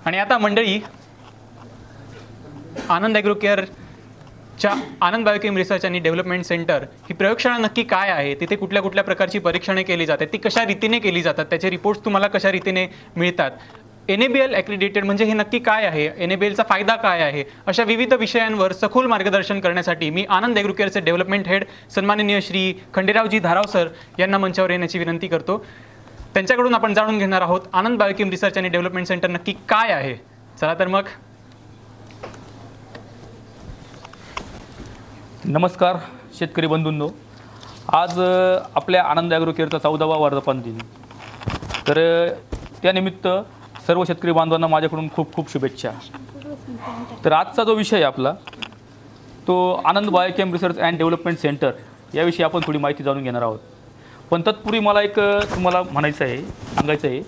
आणि आता मंडळी, आनंद ॲग्रो केअरच्या आनंद बायोकेम रिसर्च आणि डेव्हलपमेंट सेंटर ही प्रयोगशाळा नक्की काय आहे, तिथे कुठल्या कुठल्या प्रकारची परीक्षणे केली जातात, ती कशा रीतीने केली जातात, त्याचे रिपोर्ट्स तुम्हाला कशा रीतीने मिळतात, NABL ॲक्रिडिटेड म्हणजे हे नक्की काय आहे, NABLचा फायदा काय आहे, अशा विविध विषयांवर सखोल मार्गदर्शन करण्यासाठी मी आनंद ॲग्रो केअरचे डेव्हलपमेंट हेड सन्माननीय श्री खंडेरावजी धाराव सर यांना मंचावर येण्याची विनंती करतो। त्यांच्याकडून आपण जाणून घेणार आहोत आनंद बायोकेम रिसर्च आणि डेव्हलपमेंट सेंटर नक्की काय आहे। चला तर मग। नमस्कार शेतकरी बंधूंनो, आज आपल्या आनंद ॲग्रो केअरचा 14वा वर्धापन दिन, तर त्यानिमित्त सर्व शेतकरी बांधवांना माझ्याकडून खूप खूप शुभेच्छा। तर आजचा जो विषय आहे आपला तो Anand biochem research and development centre याविषयी आपण थोडी माहिती जाणून घेणार आहोत। पण तत्पूर्वी मला एक तुम्हाला म्हणायचं आहे, सांगायचं आहे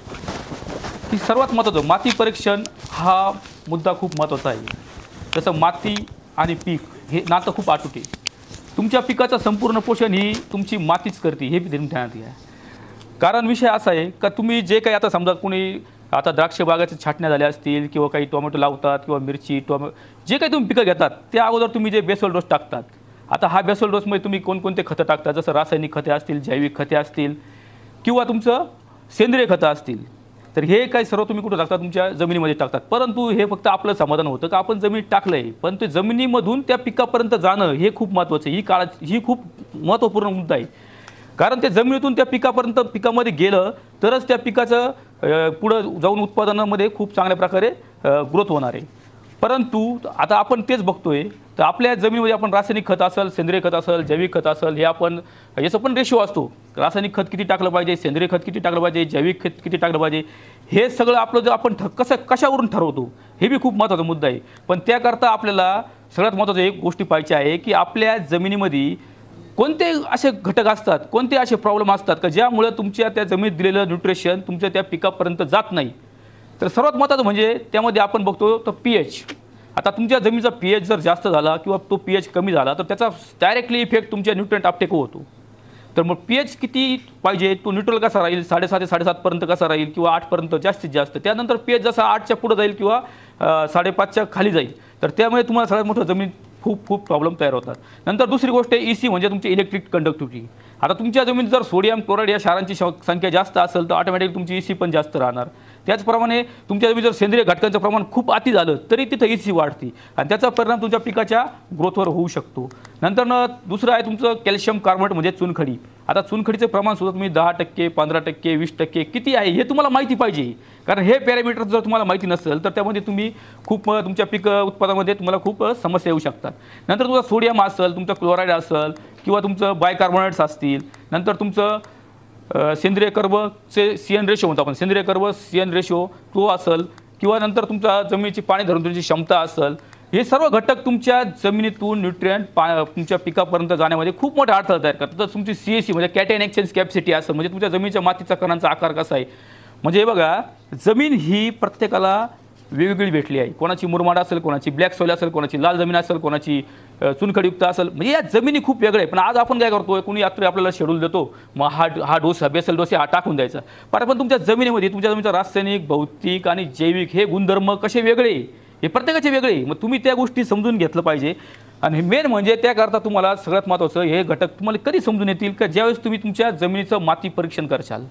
की सर्वात महत्त्वाचं माती परीक्षण हा मुद्दा खूप महत्त्वाचा आहे। जसं माती आणि पीक हे नातं खूप अटूट आहे। तुमच्या पिकाचं संपूर्ण पोषण ही तुमची मातीच करते, हे ध्यानात घ्या। कारण विषय असा आहे का तुम्ही जे काही आता समजा कोणी आता द्राक्ष बागाच्या छाटण्या झाल्या असतील किंवा काही टोमॅटो लावतात किंवा मिरची जे काही तुम्ही पिकं घेतात त्या अगोदर तुम्ही जे बेसल डोस टाकतात, आता हा बेसल डोसमध्ये तुम्ही कोणकोणते खतं टाकतात, जसं रासायनिक खते असतील, जैविक खते असतील किंवा तुमचं सेंद्रिय खतं असतील, तर हे काही सर्व तुम्ही कुठं टाकतात, तुमच्या जमिनीमध्ये टाकतात। परंतु हे फक्त आपलं समाधान होतं का आपण जमिनीत टाकलं आहे, पण ते जमिनीमधून त्या पिकापर्यंत जाणं हे खूप महत्त्वाचं आहे। ही खूप महत्त्वपूर्ण मुद्दा आहे। कारण ते जमिनीतून त्या पिकापर्यंत पिकामध्ये गेलं तरच त्या पिकाचं पुढं जाऊन उत्पादनामध्ये खूप चांगल्या प्रकारे ग्रोथ होणार आहे। परंतु आता आपण तेच बघतोय, तर आपल्या जमिनीमध्ये आपण रासायनिक खत असेल, सेंद्रिय खत असेल, जैविक खत असेल, हे आपण याचं पण रेशो असतो, रासायनिक खत किती टाकलं पाहिजे, सेंद्रिय खत किती टाकलं पाहिजे, जैविक खत किती टाकलं पाहिजे, हे सगळं आपलं जर आपण कशावरून ठरवतो हे बी खूप महत्त्वाचा मुद्दा आहे। पण त्याकरता आपल्याला सगळ्यात महत्त्वाचं एक गोष्टी पाहिजे आहे की आपल्या जमिनीमध्ये कोणते असे घटक असतात, कोणते असे प्रॉब्लेम असतात का ज्यामुळे तुमच्या त्या जमिनीत दिलेलं न्यूट्रिशन तुमच्या त्या पिकापर्यंत जात नाही। तर सर्वात महत्त्वाचं म्हणजे त्यामध्ये आपण बघतो तर pH। आता तुमच्या जमिनीचा pH जर जास्त झाला किंवा तो pH कमी झाला तर त्याचा डायरेक्टली इफेक्ट तुमच्या न्यूट्रिएंट अपटेक होतो। तर मग pH किती पाहिजे, तो न्यूट्रल कसा राहील, 7.5 ते 7.5 पर्यंत कसा राहील किंवा 8 पर्यंत जास्तीत जास्त, त्यानंतर pH जसा 8च्या पुढे जाईल किंवा 5.5च्या खाली जाईल तर त्यामुळे तुम्हाला सगळ्यात मोठं जमीन खूप प्रॉब्लेम तयार होतात। नंतर दुसरी गोष्ट आहे EC म्हणजे तुमची इलेक्ट्रिक कंडक्टिव्हिटी। आता तुमच्या जमिनीत जर सोडियम क्लोराईड या क्षारांची संख्या जास्त असेल तर ऑटोमॅटिकली तुमची EC पण जास्त राहणार। त्याचप्रमाणे तुमच्या जमिनीत जर सेंद्रिय घटकांचं प्रमाण खूप अति झालं तरी तिथं EC वाढते आणि त्याचा परिणाम तुमच्या पिकाच्या ग्रोथवर होऊ शकतो। नंतर दुसरं आहे तुमचं कॅल्शियम कार्बोनेट म्हणजे चुनखडी। आता चुनखडीचं प्रमाण सुद्धा तुम्ही 10%, 15%, 20% किती आहे हे तुम्हाला माहिती पाहिजे। कारण हे पॅरामीटर जर तुम्हाला माहिती नसेल तर त्यामध्ये तुम्ही खूप तुमच्या पीक उत्पादनामध्ये तुम्हाला खूप समस्या येऊ शकतात। नंतर तुमचा सोडियम असेल, तुमचं क्लोराईड असेल किंवा तुमचं बायकार्बोनेट्स असतील, नंतर तुमचं सेंद्रिय कर्बचे CN रेशो म्हणतो आपण, सेंद्रिय कर्ब CN रेशो तो असेल किंवा नंतर तुमचा जमिनीची पाणी धरून तुमची क्षमता असेल, हे सर्व घटक तुमच्या जमिनीतून न्यूट्रिएंट तुमच्या पिकापर्यंत जाण्यामध्ये खूप मोठा अडथळा तयार करतात। तर तुमची CAC म्हणजे कॅटायन एक्सचेंज कॅपॅसिटी असेल, म्हणजे तुमच्या जमिनीच्या मातीचा कणांचा आकार कसा आहे, म्हणजे हे बघा जमीन ही प्रत्येकाला वेगवेगळी भेटली आहे। कोणाची मुरमाड असेल, कोणाची ब्लॅक सॉइल असेल, कोणाची लाल जमीन असेल, कोणाची चुनखडीयुक्त असेल, म्हणजे या जमिनी खूप वेगळे आहे। पण आज आपण काय करतो, कोणी यात्री आपल्याला शेड्यूल देतो, मग हा डोस बेसल डोस हा टाकून द्यायचा। पण तुमच्या जमिनीमध्ये तुमच्या जमिनीचा रासायनिक, भौतिक आणि जैविक हे गुणधर्म कसे वेगळे, हे प्रत्येकाचे वेगळे, मग तुम्ही त्या गोष्टी समजून घेतलं पाहिजे। आणि मेन म्हणजे त्याकरता तुम्हाला सगळ्यात महत्त्वाचं हे घटक तुम्हाला कधी समजून येतील का ज्यावेळेस तुम्ही तुमच्या जमिनीचं माती परीक्षण करशाल।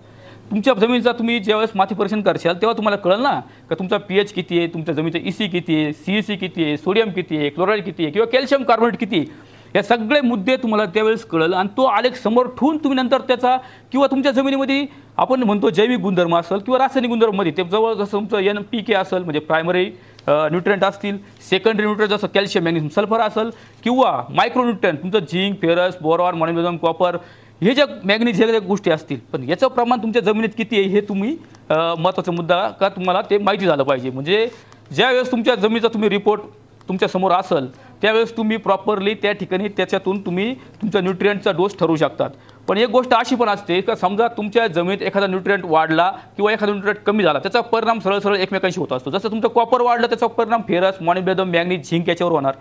तुमच्या जमिनीचा तुम्ही ज्यावेळेस माती परीक्षण करशाल तेव्हा तुम्हाला कळेल ना का तुमचा pH किती आहे, तुमच्या जमिनीचा EC किती आहे, CAC किती आहे, सोडियम किती आहे, क्लोराईड किती आहे किंवा कॅल्शियम कार्बोनेट किती आहे, या सगळे मुद्दे तुम्हाला त्यावेळेस कळेल। आणि तो आलेख समोर ठेवून तुम्ही नंतर त्याचा किंवा तुमच्या जमिनीमध्ये आपण म्हणतो जैविक गुणधर्म असेल किंवा रासायनिक गुणधर्ममध्ये ते जवळ जसं तुमचं NPK असेल म्हणजे प्रायमरी न्यूट्रिएंट असतील, सेकंडरी न्यूट्रिएंट जसं कॅल्शियम, मॅग्नेशियम, सल्फर असेल किंवा मायक्रो न्यूट्रिएंट तुमचं zinc, ferrous, boron, molybdenum, copper, हे ज्या मॅग्नीज हे गोष्टी असतील, पण याचं प्रमाण तुमच्या जमिनीत किती आहे हे तुम्ही महत्त्वाचा मुद्दा का तुम्हाला ते माहिती झालं पाहिजे। म्हणजे ज्यावेळेस तुमच्या जमिनीचा तुम्ही रिपोर्ट तुमच्या समोर असेल त्यावेळेस तुम्ही प्रॉपरली त्या ठिकाणी त्याच्यातून तुम्ही तुमच्या न्यूट्रिएंटचा डोस ठरवू शकतात। पण एक गोष्ट अशी पण असते का समजा तुमच्या जमिनीत एखादा न्यूट्रिएंट वाढला किंवा एखादा न्यूट्रिएंट कमी झाला त्याचा परिणाम सरळ एकमेकांशी होत असतो। जसं तुमचं कॉपर वाढलं त्याचा परिणाम फेरस, मॉलिब्डेनम, मॅग्नीज, झिंक याच्यावर होणार।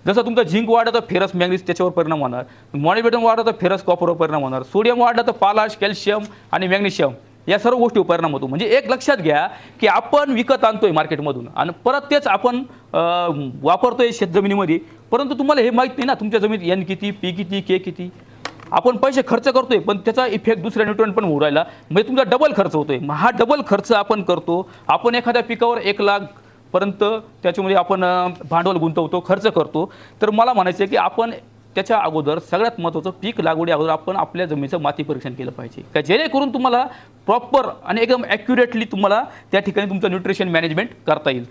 जसं तुमचं झिंक वाढलं तर फेरस, मॅग्नीज त्याच्यावर परिणाम होणार। मॉलिब्डेनम वाढलं तर फेरस, कॉपरवर परिणाम होणार। सोडियम वाढलं तर पालाश, कॅल्शियम आणि मॅग्नेशियम या सर्व गोष्टीवर परिणाम होतो. म्हणजे एक लक्षात घ्या की आपण विकत आणतोय मार्केटमधून आणि परत तेच आपण वापरतोय शेतजमिनीमध्ये, परंतु तुम्हाला हे माहीत नाही ना तुमच्या जमिनीत एन किती, पी किती, के किती. आपण पैसे खर्च करतोय पण त्याचा इफेक्ट दुसऱ्या न्यूट्रन पण होऊ राहिला, म्हणजे तुमचा डबल खर्च होतोय. मग हा डबल खर्च आपण करतो. आपण एखाद्या पिकावर 1 लाख पर्यंत त्याच्यामध्ये आपण भांडवल गुंतवतो, खर्च करतो. तर मला म्हणायचं आहे की आपण त्याच्या अगोदर सगळ्यात महत्त्वाचं पीक लागवडी अगोदर आपण आपल्या जमिनीचं माती परीक्षण केलं पाहिजे, का जेणेकरून तुम्हाला प्रॉपर आणि एकदम ॲक्युरेटली तुम्हाला त्या ठिकाणी तुमचं न्यूट्रिशन मॅनेजमेंट करता येईल.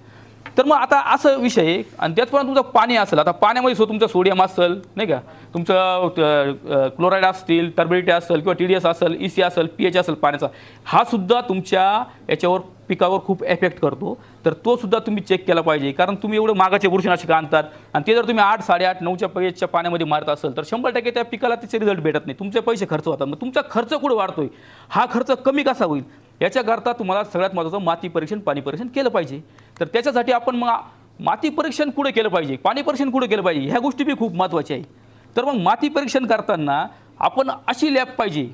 तर मग आता असं विषय आहे. आणि त्याचप्रमाणे तुमचं पाणी असेल, आता पाण्यामध्ये तुमचं सोडियम असेल नाही का, तुमचं क्लोराईड असतील, टर्बिडिटी असेल किंवा TDS असेल, EC असेल, pH असेल पाण्याचा, हा सुद्धा तुमच्या याच्यावर पिकावर खूप इफेक्ट करतो. तर तो सुद्धा तुम्ही चेक केला पाहिजे. कारण तुम्ही एवढं मागाचे बुरशीनाशक आणतात आणि ते जर तुम्ही 8, 8.5, 9च्या pHच्या पाण्यामध्ये मारत असेल तर 100% त्या पिकाला त्याचे रिझल्ट भेटत नाही. तुमचे पैसे खर्च होतात. मग तुमचा खर्च कुठे वाढतोय, हा खर्च कमी कसा होईल, याच्याकरता तुम्हाला सगळ्यात महत्त्वाचं माती परीक्षण, पाणी परीक्षण केलं पाहिजे. तर त्याच्यासाठी आपण मग माती परीक्षण कुठे केलं पाहिजे, पाणी परीक्षण कुठे केलं पाहिजे, ह्या गोष्टी बी खूप महत्त्वाच्या आहे. तर मग माती परीक्षण करताना आपण अशी लॅब पाहिजे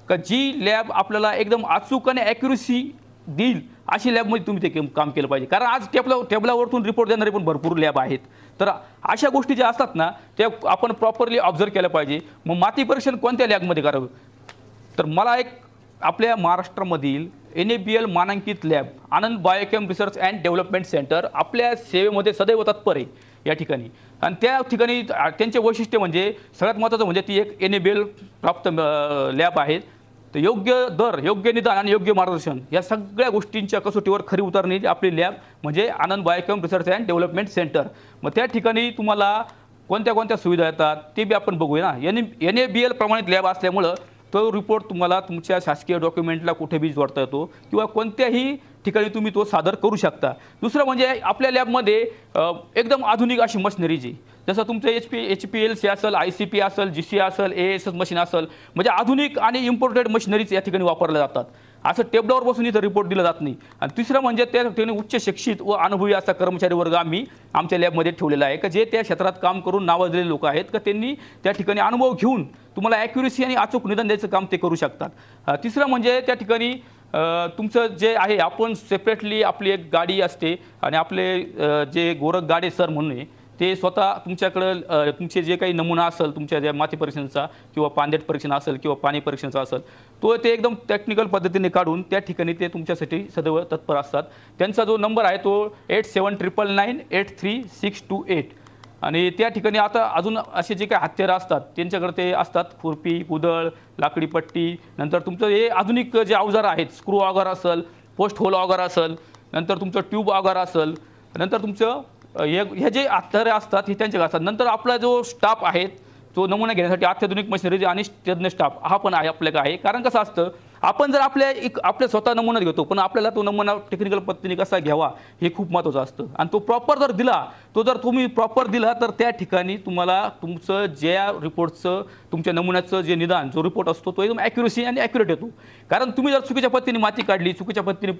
का जी लॅब आपल्याला एकदम अचूक आणि ॲक्युरेसी देईल, अशी लॅबमध्ये तुम्ही ते काम केलं पाहिजे. कारण आज टेबलावरतून रिपोर्ट देणारे पण भरपूर लॅब आहेत. तर अशा गोष्टी ज्या असतात ना त्या आपण प्रॉपरली ऑब्झर्व केल्या पाहिजे. मग माती परीक्षण कोणत्या लॅबमध्ये करावं, तर मला एक आपल्या महाराष्ट्रामधील NABL मानांकित lab Anand biochem research and development centre आपल्या सेवेमध्ये सदैव तत्पर आहे या ठिकाणी. आणि त्या ठिकाणी त्यांचे वैशिष्ट्य म्हणजे सगळ्यात महत्त्वाचं म्हणजे ती एक NABL प्राप्त लॅब आहे. तर योग्य दर, योग्य निदान आणि योग्य मार्गदर्शन या सगळ्या गोष्टींच्या कसोटीवर खरी उतरणारी आपली लॅब म्हणजे Anand biochem research and development centre. मग त्या ठिकाणी तुम्हाला कोणत्या कोणत्या सुविधा येतात ते बी आपण बघूया ना. NABL प्रमाणित लॅब असल्यामुळं तो रिपोर्ट तुम्हाला तुमच्या शासकीय डॉक्युमेंटला कुठे बी जोडता येतो किंवा कोणत्याही ठिकाणी तुम्ही तो सादर करू शकता. दुसरं म्हणजे आपल्या लॅबमध्ये एकदम आधुनिक अशी मशिनरीज आहे. जसं तुमचं HPLC असेल, ICP असेल, GC असेल, ASS मशीन असेल, म्हणजे आधुनिक आणि इम्पोर्टेड मशिनरीज या ठिकाणी वापरल्या जातात. असं टेबलावर बसून इथं रिपोर्ट दिला जात नाही. आणि तिसरं म्हणजे त्या ठिकाणी उच्च शिक्षित व अनुभवी असा कर्मचारी वर्ग आम्ही आमच्या लॅबमध्ये ठेवलेला आहे का जे त्या क्षेत्रात काम करून नावाजलेले लोक आहेत का त्यांनी त्या ठिकाणी अनुभव घेऊन तुम्हाला ॲक्युरेसी आणि अचूक निदान द्यायचं काम ते करू शकतात. तिसरं म्हणजे त्या ठिकाणी तुमचं जे आहे आपण सेपरेटली आपली एक गाडी असते आणि आपले जे गोरख गाडे सर म्हणून आहे ते स्वतः तुमच्याकडं तुमचे जे काही नमुना असेल तुमच्या ज्या माती परीक्षणाचा किंवा पानदेट परीक्षण असेल किंवा पाणी परीक्षणाचा असेल तो ते एकदम टेक्निकल पद्धतीने काढून त्या ठिकाणी ते तुमच्यासाठी सदैव तत्पर असतात. त्यांचा जो नंबर आहे तो 8799983628. आणि त्या ठिकाणी आता अजून असे जे काही हत्यारं असतात त्यांच्याकडे ते असतात खुरपी, कुदळ, लाकडी पट्टी, नंतर तुमचं हे आधुनिक जे अवजार आहेत स्क्रू ऑगर असेल, पोस्ट होल ऑगर असेल, नंतर तुमचं ट्यूब ऑगर असेल, नंतर तुमचं हे जे हत्यारे असतात हे त्यांच्याकडे असतात. नंतर आपला जो स्टाफ आहे तो नमुना घेण्यासाठी अत्याधुनिक मशिनरी आणि तज्ञ स्टाफ हा पण आहे आपल्याकडे आहे. कारण कसं असतं आपण जर आपल्या स्वतः नमुना घेतो पण आपल्याला तो नमुना टेक्निकल पद्धतीने कसा घ्यावा हे खूप महत्त्वाचं असतं. आणि तो प्रॉपर जर दिला तो जर तुम्ही प्रॉपर दिला तर त्या ठिकाणी तुम्हाला तुमचं ज्या रिपोर्टचं तुमच्या नमुन्याचं जे निदान जो रिपोर्ट असतो तो एकदम ॲक्युरेसी आणि ॲक्युरेट येतो. कारण तुम्ही जर चुकीच्या पद्धतीने माती काढली, चुकीच्या पद्धतीने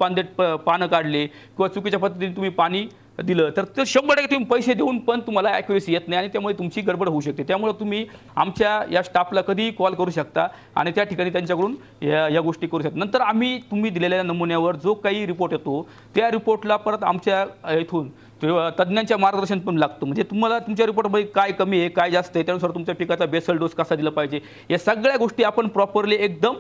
पानं काढले किंवा चुकीच्या पद्धतीने तुम्ही पाणी दिलं तर ते 100% तुम्ही पैसे देऊन पण तुम्हाला ॲक्युरेसी येत नाही आणि त्यामुळे तुमची गडबड होऊ शकते. त्यामुळे तुम्ही आमच्या या स्टाफला कधीही कॉल करू शकता आणि त्या ठिकाणी त्यांच्याकडून या गोष्टी करू शकता. नंतर आम्ही तुम्ही दिलेल्या नमुन्यावर जो काही रिपोर्ट येतो त्या रिपोर्टला परत आमच्या इथून तज्ज्ञांच्या मार्गदर्शन पण लागतं. म्हणजे तुम्हाला तुमच्या रिपोर्टमध्ये काय कमी आहे काय जास्त आहे त्यानुसार तुमच्या पिकाचा बेसल डोस कसा दिला पाहिजे या सगळ्या गोष्टी आपण प्रॉपरली एकदम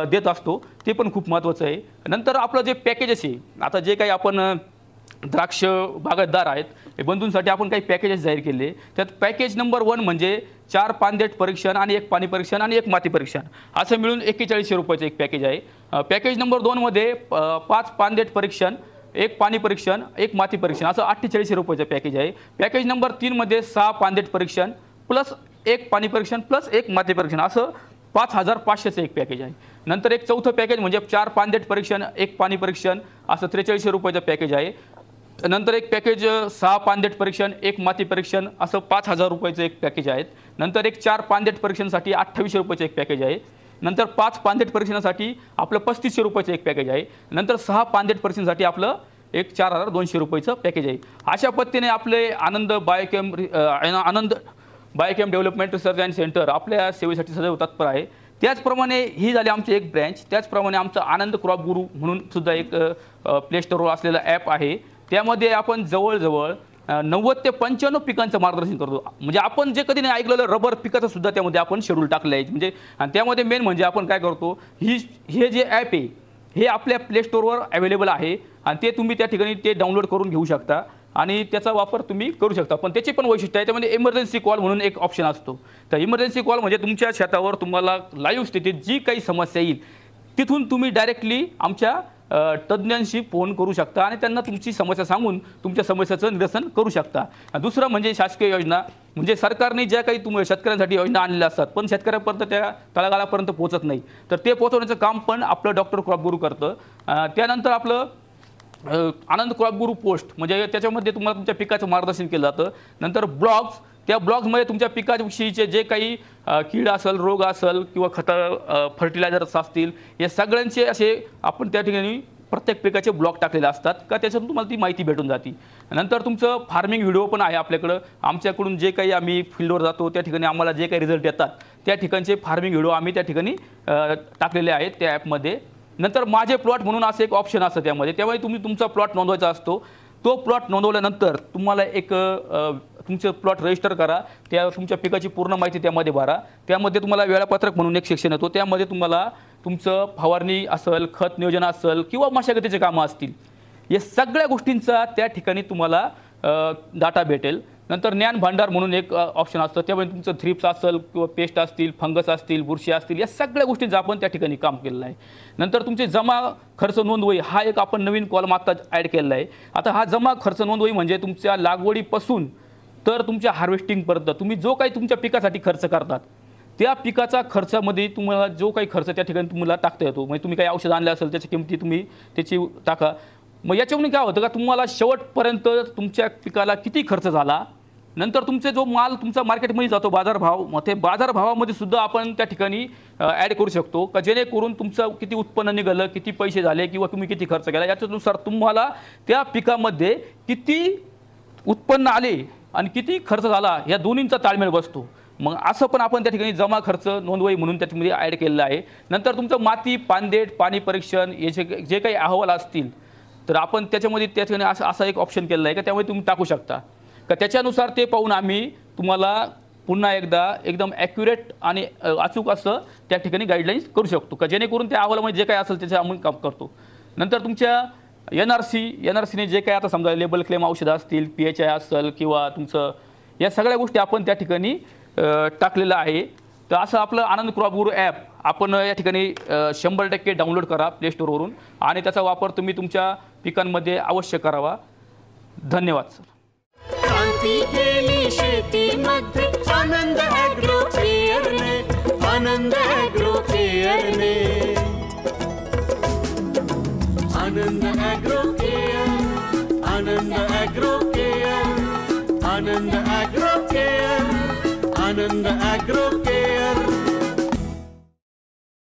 देत असतो. ते पण खूप महत्त्वाचं आहे. नंतर आपलं जे पॅकेजेस आहे आता जे काही आपण द्राक्ष बागायतदार आहेत हे बंधूंसाठी आपण काही पॅकेजेस जाहीर केले. त्यात पॅकेज नंबर 1 म्हणजे 4 पानदेट परीक्षण आणि 1 पाणी परीक्षण आणि 1 माती परीक्षण असं मिळून 4100 रुपयाचं एक पॅकेज आहे. पॅकेज नंबर 2 मध्ये 5 पानदेट परीक्षण, 1 पाणी परीक्षण, 1 माती परीक्षण असं 4800 रुपयाचं पॅकेज आहे. पॅकेज नंबर 3 मध्ये 6 पानदेट परीक्षण प्लस 1 पाणी परीक्षण प्लस 1 माती परीक्षण असं 5500चं एक पॅकेज आहे. नंतर एक चौथं पॅकेज म्हणजे 4 पानदेट परीक्षण, 1 पाणी परीक्षण असं 4300 रुपयाचं पॅकेज आहे. नंतर एक पॅकेज 6 पानदेट परीक्षण, 1 माती परीक्षण असं 5000 रुपयाचं एक पॅकेज आहे. नंतर एक 4 पानदेट परीक्षणासाठी 2800 रुपयाचं एक पॅकेज आहे. नंतर 5 पानदेट परीक्षणासाठी आपलं 3500 रुपयाचं एक पॅकेज आहे. नंतर 6 पानदेट परीक्षणासाठी आपलं एक 4200 रुपयाचं पॅकेज आहे. अशा पद्धतीने आपले Anand biochem development research and centre आपल्या सेवेसाठी सदैव तत्पर आहे. त्याचप्रमाणे ही झाली आमची एक ब्रँच. त्याचप्रमाणे आमचं आनंद क्रॉप गुरु म्हणून सुद्धा एक प्ले स्टोरवर असलेला ॲप आहे. त्यामध्ये आपण जवळजवळ 90 ते 95 पिकांचं मार्गदर्शन करतो. म्हणजे आपण जे कधी नाही ऐकलेलं रबर पिकाचं सुद्धा त्यामध्ये आपण शेड्यूल टाकलं आहे. म्हणजे आणि त्यामध्ये मेन म्हणजे आपण काय करतो, हे जे ॲप आहे हे आपल्या प्ले स्टोरवर अवेलेबल आहे आणि ते तुम्ही त्या ठिकाणी ते डाउनलोड करून घेऊ शकता आणि त्याचा वापर तुम्ही करू शकता. पण त्याची पण वैशिष्ट्य आहे, त्यामध्ये इमर्जन्सी कॉल म्हणून एक ऑप्शन असतो. तर इमर्जन्सी कॉल म्हणजे तुमच्या शेतावर तुम्हाला लाईव्ह स्थितीत जी काही समस्या येईल तिथून तुम्ही डायरेक्टली आमच्या तज्ज्ञांशी फोन करू शकता आणि त्यांना तुमची समस्या सांगून तुमच्या समस्याचं निरसन करू शकता. दुसरं म्हणजे शासकीय योजना, म्हणजे सरकारने ज्या काही शेतकऱ्यांसाठी योजना आणलेल्या असतात पण शेतकऱ्यापर्यंत त्या तळागाळापर्यंत पोहोचत नाही, तर ते पोहोचवण्याचं काम पण आपलं डॉक्टर क्रॉप गुरु करतं. त्यानंतर आपलं आनंद क्रॉप गुरु पोस्ट, म्हणजे त्याच्यामध्ये तुम्हाला तुमच्या पिकाचं मार्गदर्शन केलं जातं. नंतर ब्लॉग्स, त्या ब्लॉग्समध्ये तुमच्या पिकाविषयीचे जे काही कीड असेल, रोग असेल किंवा खतं फर्टिलायझर्स असतील, या सगळ्यांचे असे आपण त्या ठिकाणी प्रत्येक पिकाचे ब्लॉग टाकलेले असतात का त्याच्यातून तुम्हाला ती माहिती भेटून जाते. नंतर तुमचं फार्मिंग व्हिडिओ पण आहे आपल्याकडं. आमच्याकडून जे काही आम्ही फील्डवर जातो त्या ठिकाणी आम्हाला जे काही रिझल्ट येतात त्या ठिकाणचे फार्मिंग व्हिडिओ आम्ही त्या ठिकाणी टाकलेले आहेत त्या ॲपमध्ये. नंतर माझे प्लॉट म्हणून असं एक ऑप्शन असतं त्यामध्ये तुम्ही तुमचा प्लॉट नोंदवायचा असतो. तो प्लॉट नोंदवल्यानंतर तुम्हाला एक तुमचं प्लॉट रजिस्टर करा, त्या तुमच्या पिकाची पूर्ण माहिती त्यामध्ये भरा. त्यामध्ये तुम्हाला वेळापत्रक म्हणून एक सेक्शन येतो, त्यामध्ये तुम्हाला तुमचं फवारणी असेल, खत नियोजन असेल किंवा मशागतीचे कामं असतील, या सगळ्या गोष्टींचा त्या ठिकाणी तुम्हाला डाटा भेटेल. नंतर ज्ञान भांडार म्हणून एक ऑप्शन असतं, त्यामध्ये तुमचं थ्रिप्स असेल किंवा पेस्ट असतील, फंगस असतील, बुरशी असतील, या सगळ्या गोष्टींचं आपण त्या ठिकाणी काम केलेलं आहे. नंतर तुमचे जमा खर्च नोंदवही हा एक आपण नवीन कॉलम आता ॲड केलेला आहे. आता हा जमा खर्च नोंदवही म्हणजे तुमच्या लागवडीपासून तर तुमच्या हार्वेस्टिंगपर्यंत तुम्ही जो काही तुमच्या पिकासाठी खर्च करतात त्या पिकाचा खर्चामध्ये तुम्हाला जो काही खर्च त्या ठिकाणी तुम्हाला टाकता येतो. म्हणजे तुम्ही काही औषध आणलं असेल त्याची किमती तुम्ही त्याची टाका. मग याच्यावरून काय होतं का तुम्हाला शेवटपर्यंत तुमच्या पिकाला किती खर्च झाला, नंतर तुमचे जो माल तुमचा मार्केटमध्ये जातो बाजारभाव, मग ते बाजारभावामध्ये सुद्धा आपण त्या ठिकाणी ॲड करू शकतो का जेणेकरून तुमचं किती उत्पन्न निघालं, किती पैसे झाले किंवा तुम्ही किती खर्च केला याच्यानुसार तुम्हाला त्या पिकामध्ये किती उत्पन्न आले आणि किती खर्च झाला या दोन्हींचा ताळमेळ बसतो. मग असं पण आपण त्या ठिकाणी जमा खर्च नोंदवही म्हणून त्याच्यामध्ये ॲड केलेलं आहे. नंतर तुमचं माती, पानदेट, पाणी परीक्षण याचे जे काही अहवाल असतील तर आपण त्याच्यामध्ये त्या ठिकाणी असा एक ऑप्शन केलेला आहे का त्यामुळे तुम्ही टाकू शकता का त्याच्यानुसार ते पाहून आम्ही तुम्हाला पुन्हा एकदा एकदम ॲक्युरेट आणि अचूक असं त्या ठिकाणी गाईडलाईन्स करू शकतो का जेणेकरून त्या अहवालामध्ये जे काही असेल त्याचं आम्ही काम करतो. नंतर तुमच्या NRCने जे काही आता समजा लेबल क्लेम औषधं असतील, PHI असेल किंवा तुमचं या सगळ्या गोष्टी आपण त्या ठिकाणी टाकलेलं आहे. तर असं आपलं आनंद क्रॉप गुरु ॲप आपण या ठिकाणी 100% डाउनलोड करा प्ले स्टोरवरून आणि त्याचा वापर तुम्ही तुमच्या पिकांमध्ये अवश्य करावा. धन्यवाद सर. क्रांती केली शेतीमध्ये आनंद ॲग्रो केअरने, आनंद ॲग्रो केअरने, आनंद ॲग्रो केअर, आनंद ॲग्रो केअर, आनंद ॲग्रो केअर, आनंद ॲग्रो केअर.